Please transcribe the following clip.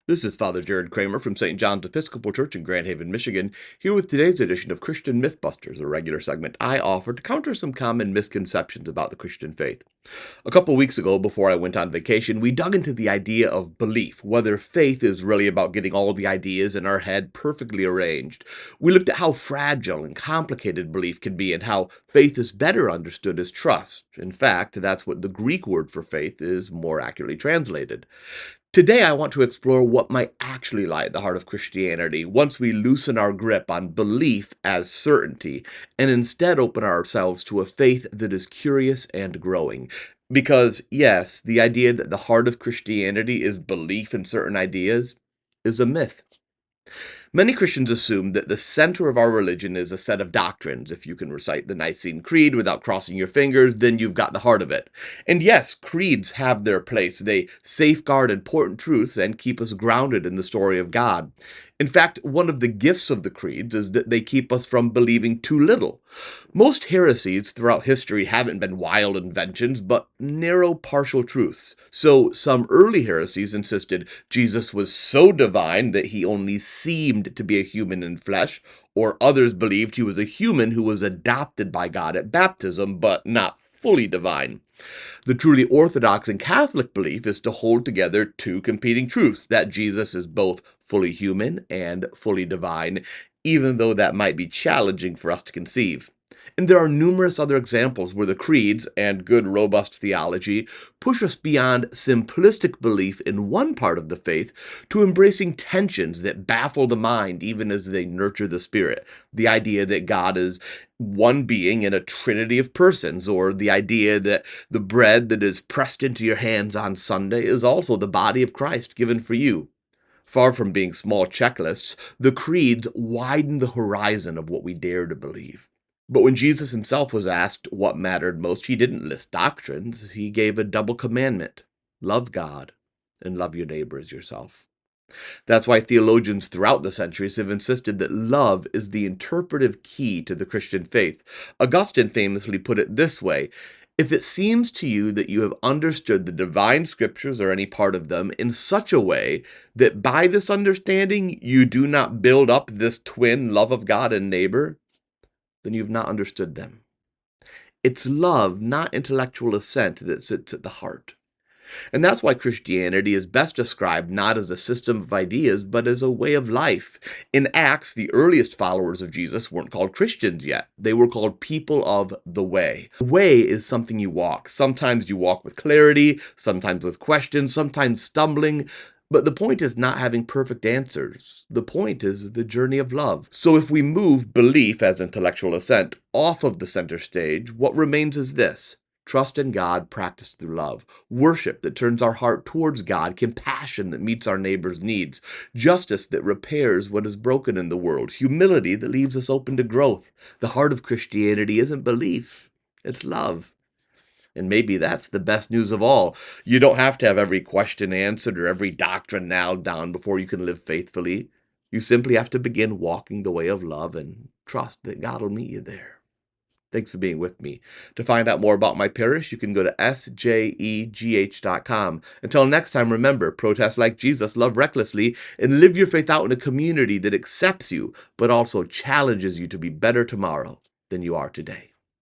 This is Father Jared Kramer from St. John's Episcopal Church in Grand Haven, Michigan, here with today's edition of Christian Mythbusters, a regular segment I offer to counter some common misconceptions about the Christian faith. A couple weeks ago, before I went on vacation, we dug into the idea of belief, whether faith is really about getting all the ideas in our head perfectly arranged. We looked at how fragile and complicated belief can be and how faith is better understood as trust. In fact, that's what the Greek word for faith is more accurately translated. Today, I want to explore what might actually lie at the heart of Christianity once we loosen our grip on belief as certainty and instead open ourselves to a faith that is curious and growing. Because, yes, the idea that the heart of Christianity is belief in certain ideas is a myth. Many Christians assume that the center of our religion is a set of doctrines. If you can recite the Nicene Creed without crossing your fingers, then you've got the heart of it. And yes, creeds have their place. They safeguard important truths and keep us grounded in the story of God. In fact, one of the gifts of the creeds is that they keep us from believing too little. Most heresies throughout history haven't been wild inventions, but narrow partial truths. So some early heresies insisted Jesus was so divine that he only seemed to be a human in flesh, or others believed he was a human who was adopted by God at baptism, but not fully divine. The truly Orthodox and Catholic belief is to hold together two competing truths, that Jesus is both fully human and fully divine, even though that might be challenging for us to conceive. And there are numerous other examples where the creeds and good, robust theology push us beyond simplistic belief in one part of the faith to embracing tensions that baffle the mind even as they nurture the spirit. The idea that God is one being in a trinity of persons, or the idea that the bread that is pressed into your hands on Sunday is also the body of Christ given for you. Far from being small checklists, the creeds widen the horizon of what we dare to believe. But when Jesus himself was asked what mattered most, he didn't list doctrines. He gave a double commandment: love God and love your neighbor as yourself. That's why theologians throughout the centuries have insisted that love is the interpretive key to the Christian faith. Augustine famously put it this way: if it seems to you that you have understood the divine scriptures or any part of them in such a way that by this understanding you do not build up this twin love of God and neighbor, then you've not understood them. It's love, not intellectual assent, that sits at the heart. And that's why Christianity is best described not as a system of ideas, but as a way of life. In Acts, the earliest followers of Jesus weren't called Christians yet. They were called people of the way. The way is something you walk. Sometimes you walk with clarity, sometimes with questions, sometimes stumbling. But the point is not having perfect answers. The point is the journey of love. So if we move belief as intellectual assent off of the center stage, what remains is this: trust in God practiced through love, worship that turns our heart towards God, compassion that meets our neighbor's needs, justice that repairs what is broken in the world, humility that leaves us open to growth. The heart of Christianity isn't belief, it's love. And maybe that's the best news of all. You don't have to have every question answered or every doctrine nailed down before you can live faithfully. You simply have to begin walking the way of love and trust that God will meet you there. Thanks for being with me. To find out more about my parish, you can go to sjegh.com. Until next time, remember, protest like Jesus, love recklessly, and live your faith out in a community that accepts you, but also challenges you to be better tomorrow than you are today.